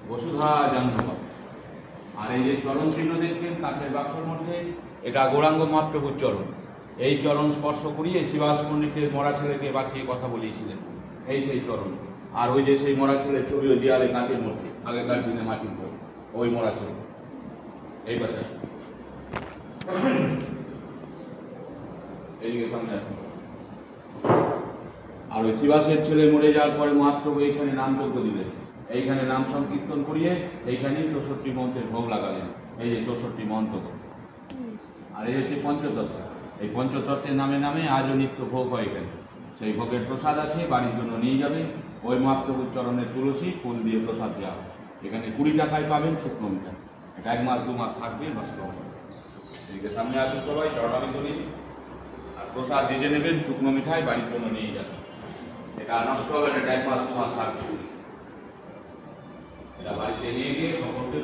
বসুধা জাহ্নবী। আর এই যে চরণ চিহ্ন দেখছেন কাঠের বাক্সর মধ্যে, এটা গৌরাঙ্গ মহাপ্রভুর চরণ। এই চরণ স্পর্শ করিয়ে শিবাস পণ্ডিতের মরা ছেলেকে বাঁচিয়ে কথা বলিয়েছিলেন, এই সেই চরণ। আর ওই যে সেই মরা ছেলের ছবি ওই দেয়ালে কাঠের মধ্যে, আগেকার দিনে মাটির ঘর, ওই মরা ছেলে। এই পাশে আসুন, এইদিকে সামনে আসুন। আর ওই শিবাসের ছেলে মরে যাওয়ার পরে মহাপ্রভু এইখানে নাম যজ্ঞ দিলেন, এইখানে নাম সংকীর্তন করিয়ে এইখানেই 64 মন্ত্রের ভোগ লাগালেন। এই যে 64 মন্ত্র। আর এই হচ্ছে পঞ্চতত্ত্ব। এই পঞ্চতত্ত্বের নামে নামে আজও নিত্য ভোগ হয় এখানে। সেই ভোগের প্রসাদ আছে, বাড়ির জন্য নিয়ে যাবেন। ওই মহাপ্রভুর চরণের তুলসী ফুল দিয়ে প্রসাদ দেওয়া হয়। এখানে 20 টাকায় পাবেন শুকনো মিঠা। এটা 1 মাস 2 মাস থাকবে, নষ্ট হবে। এদিকে সামনে আসুন সবাই, চরণাবিন্দ নিন। আর প্রসাদ দিয়ে নেবেন, শুকনো মিঠাই বাড়ির জন্য নিয়ে যাবেন। এটা নষ্ট হবে না, এটা 1 মাস 2 মাস থাকবে। এটা বাড়িতে নিয়ে গিয়ে সকলকে